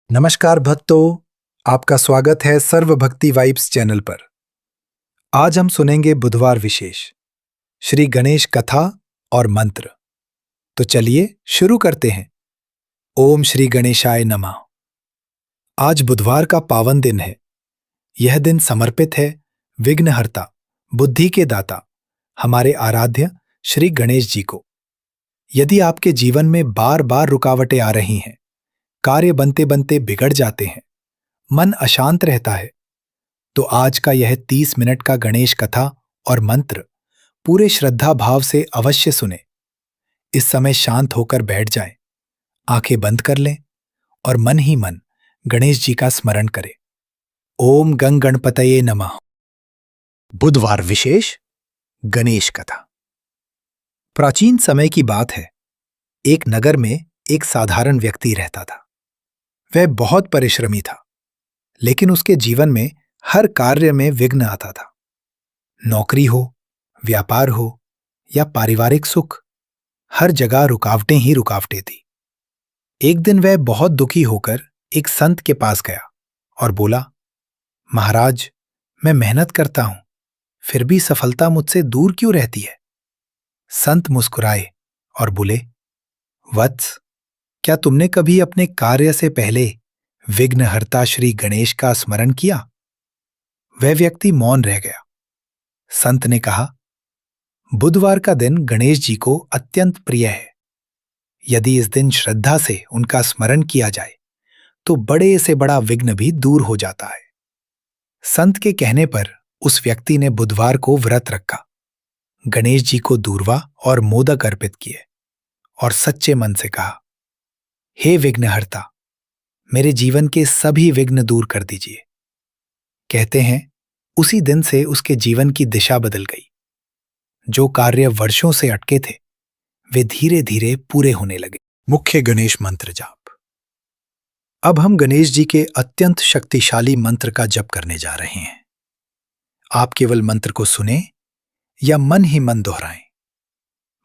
नमस्कार भक्तों, आपका स्वागत है सर्व भक्ति वाइब्स चैनल पर। आज हम सुनेंगे बुधवार विशेष श्री गणेश कथा और मंत्र। तो चलिए शुरू करते हैं। ओम श्री गणेशाय नमः। आज बुधवार का पावन दिन है। यह दिन समर्पित है विघ्नहर्ता, बुद्धि के दाता, हमारे आराध्य श्री गणेश जी को। यदि आपके जीवन में बार बार रुकावटें आ रही हैं, कार्य बनते बनते बिगड़ जाते हैं, मन अशांत रहता है, तो आज का यह 30 मिनट का गणेश कथा और मंत्र पूरे श्रद्धा भाव से अवश्य सुने। इस समय शांत होकर बैठ जाएं, आंखें बंद कर लें और मन ही मन गणेश जी का स्मरण करें। ओम गंग गणपतये नमः। बुधवार विशेष गणेश कथा। प्राचीन समय की बात है। एक नगर में एक साधारण व्यक्ति रहता था। वह बहुत परिश्रमी था, लेकिन उसके जीवन में हर कार्य में विघ्न आता था। नौकरी हो, व्यापार हो या पारिवारिक सुख, हर जगह रुकावटें ही रुकावटें थी। एक दिन वह बहुत दुखी होकर एक संत के पास गया और बोला, महाराज, मैं मेहनत करता हूं, फिर भी सफलता मुझसे दूर क्यों रहती है? संत मुस्कुराए और बोले, वत्स, क्या तुमने कभी अपने कार्य से पहले विघ्नहर्ता श्री गणेश का स्मरण किया? वह व्यक्ति मौन रह गया। संत ने कहा, बुधवार का दिन गणेश जी को अत्यंत प्रिय है। यदि इस दिन श्रद्धा से उनका स्मरण किया जाए तो बड़े से बड़ा विघ्न भी दूर हो जाता है। संत के कहने पर उस व्यक्ति ने बुधवार को व्रत रखा, गणेश जी को दूर्वा और मोदक अर्पित किए और सच्चे मन से कहा, हे विघ्नहर्ता, मेरे जीवन के सभी विघ्न दूर कर दीजिए। कहते हैं, उसी दिन से उसके जीवन की दिशा बदल गई। जो कार्य वर्षों से अटके थे, वे धीरे धीरे पूरे होने लगे। मुख्य गणेश मंत्र जाप। अब हम गणेश जी के अत्यंत शक्तिशाली मंत्र का जप करने जा रहे हैं। आप केवल मंत्र को सुने या मन ही मन दोहराएं।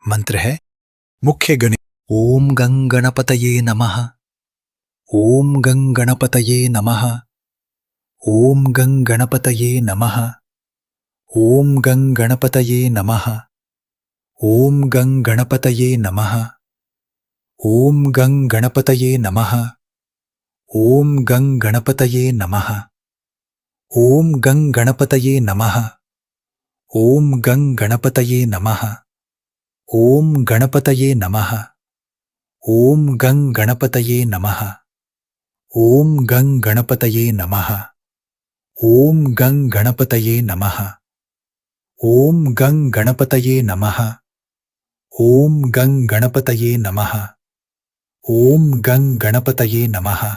मंत्र है मुख्य गणेश। ओम गं गणपतये नमः। ओम गं गणपतये नमः। ओम गं गणपतये नमः। ओम गं गणपतये नमः। ओम गं गणपतये नमः। ओम गं गणपतये नमः। ओम गं गणपतये नमः। ओम गं गणपतये नमः। ओम गं गणपतये नमः। ओम गणपतये नमः। ओम गं गणपतये नमः। ओम गं गणपतये नमः। ओम गं गणपतये नमः। ओम गं गणपतये नमः। ओम गं गणपतये नमः। ओम गं गणपतये नमः।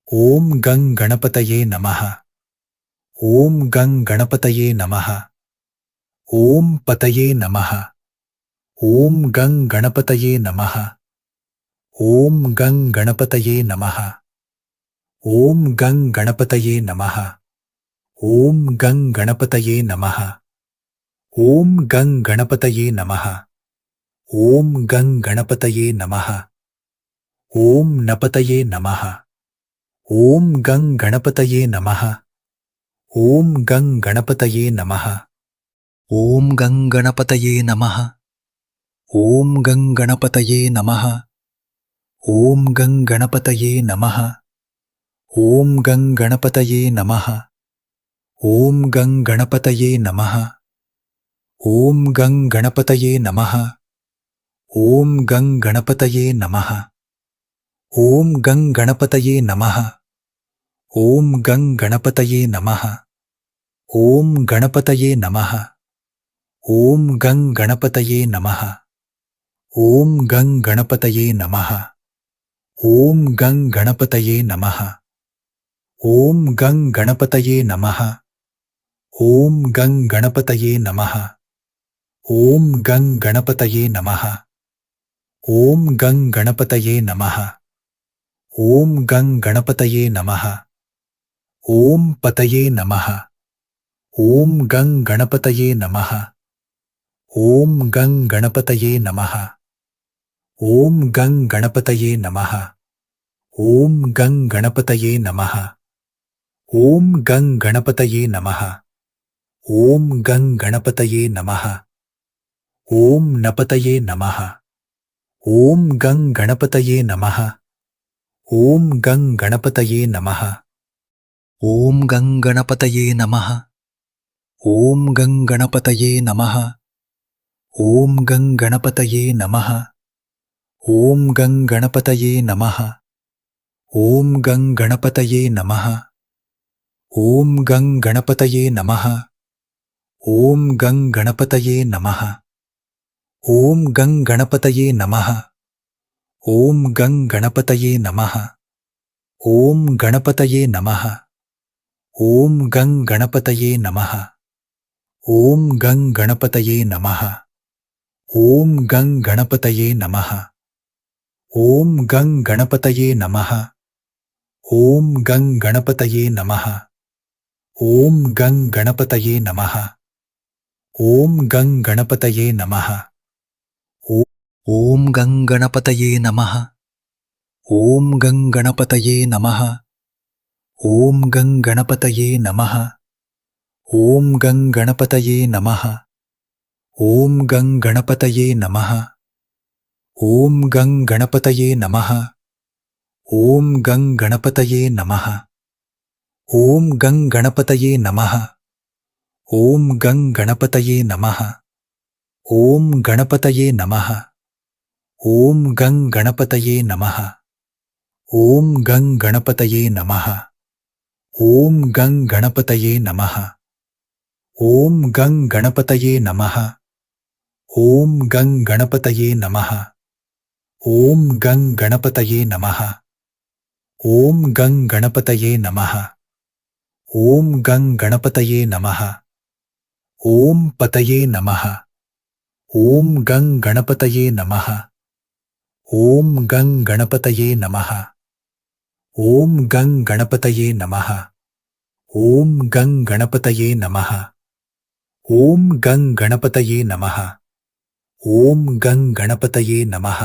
ओम गं गणपतये नमः। ओम गं गणपतये नमः। ओम पतये नमः। ओम गं गणपतये नमः। ओम गं गणपतये नमः। ओम गं गणपतये नमः। ओम गं गणपतये नमः। ओम गं गणपतये नमः। ओम गं गणपतये नमः। ओम नपतये नमः। ओम गं गणपतये नमः। ओम गं गणपतये नमः। ओम गं गणपतये नमः। ओम गं गणपतये नमः। ओम गं गणपतये नमः। ओम गं गणपतये नमः। ओम गं गणपतये नमः। ओम गं गणपतये नमः। ओम गं गणपतये नमः। ओम गं गणपतये नमः। ओम गं गणपतये नमः। ओम गणपतये नमः। ओम गं गणपतये नमः। ओम गं गणपतये नमः। ओम गं गणपतये नमः। ओम गं गणपतये नमः। ओम गं गणपतये नमः। ओम गं गणपतये नमः। ओम गं गणपतये नमः। ओम गं गणपतये नमः। ओम पतये नमः। ओम गं गणपतये नमः। ओम गं गणपतये नमः। ओम गं गणपतये नमः। ओम गं गणपतये नमः। ओम गं गणपतये नमः। ओम गं गणपतये नमः। ओम नपतये नमः। ओम गं गणपतये नमः। ओम गं गणपतये नमः। ओम गं गणपतये नमः। ओम गं गणपतये नमः। ओम गं गणपतये नमः। ओम गं गणपतये नमः। ओम गं गणपतये नमः। ओम गं गणपतये नमः। ओम गं गणपतये नमः। ओम गं गणपतये नमः। ओम गं गणपतये नमः। ओम गणपतये नमः। ओम गं गणपतये नमः। ओम गं गणपतये नमः। ओम गं गणपतये नमः। ओम गं गणपतये नमः। ओम गं गणपतये नमः। ओम गं गणपतये नमः। ओम गं गणपतये नमः। ओम गं गणपतये नमः। ओम गं गणपतये नमः। ओम गं गणपतये नमः। ओम गं गणपतये नमः। ओम गं गणपतये नमः। ओम गं गणपतये नमः। ओम गं गणपतये नमः। ओम गं गणपतये नमः। ओम गं गणपतये नमः। ओम गणपतये नमः। ओम गं गणपतये नमः। ओम गं गणपतये नमः। ओम गं गणपतये नमः। ओम गं गणपतये नमः। ओम गं गणपतये नमः। ओम गं गणपतये नमः। ओम गं गणपतये नमः। ओम गं गणपतये नमः। ओम पतये नमः। ओम गं गणपतये नमः। ओम गं गणपतये नमः। ओम गं गणपतये नमः। ओम गं गणपतये नमः। ओम गं गणपतये नमः। ओम गं गणपतये नमः।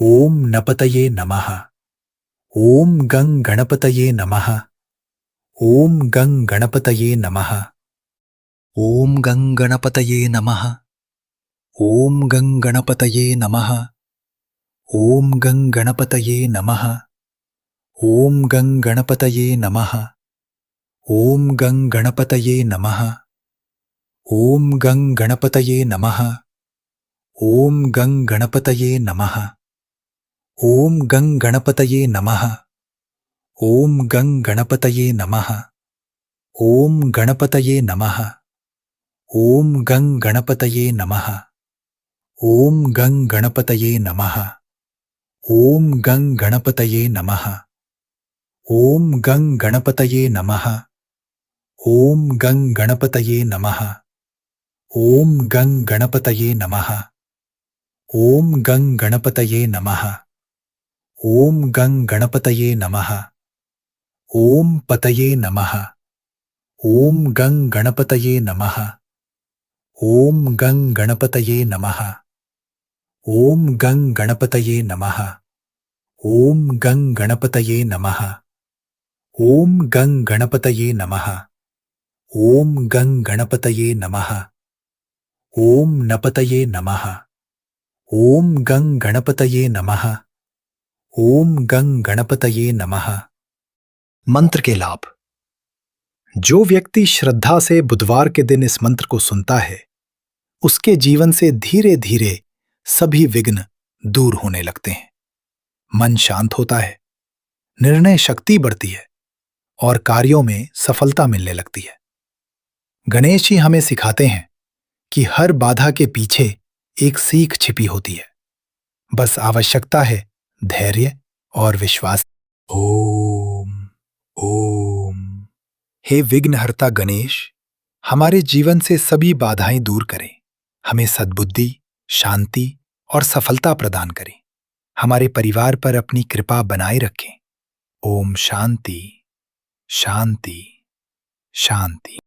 ओम नपतये नमः। ओम गं गणपतये नमः। ओम गं गणपतये नमः। ओम गं गणपतये नमः। ओम गं गणपतये नमः। ओम गं गणपतये नमः। ओम गं गणपतये नमः। ओम गं गणपतये नमः। ओम गं गणपतये नमः। ओम गं गणपतये नमः। ओम गं गणपतये नमः। ओम गं गणपतये नमः। ओम गणपतये नमः। ओम गं गणपतये नमः। ओम गं गणपतये नमः। ओम गं गणपतये नमः। ओम गं गणपतये नमः। ओम गं गणपतये नमः। ओम गं गणपतये नमः। ओम गं गणपतये नमः। ओम गं गणपतये नमः। ओम पतये नमः। ओम गं गणपतये नमः। ओम गं गणपतये नमः। ओम गं गणपतये नमः। ओम गं गणपतये नमः। ओम गं गणपतये नमः। ओम गं गणपतये नमः। ओम नपतये नमः। ओम गं गणपतये नमः। ओम गं गणपतये नमः। मंत्र के लाभ। जो व्यक्ति श्रद्धा से बुधवार के दिन इस मंत्र को सुनता है, उसके जीवन से धीरे धीरे सभी विघ्न दूर होने लगते हैं। मन शांत होता है, निर्णय शक्ति बढ़ती है और कार्यों में सफलता मिलने लगती है। गणेश जी हमें सिखाते हैं कि हर बाधा के पीछे एक सीख छिपी होती है। बस आवश्यकता है धैर्य और विश्वास। ओम ओम। हे विघ्नहर्ता गणेश, हमारे जीवन से सभी बाधाएं दूर करें, हमें सद्बुद्धि, शांति और सफलता प्रदान करें। हमारे परिवार पर अपनी कृपा बनाए रखें। ओम शांति शांति शांति।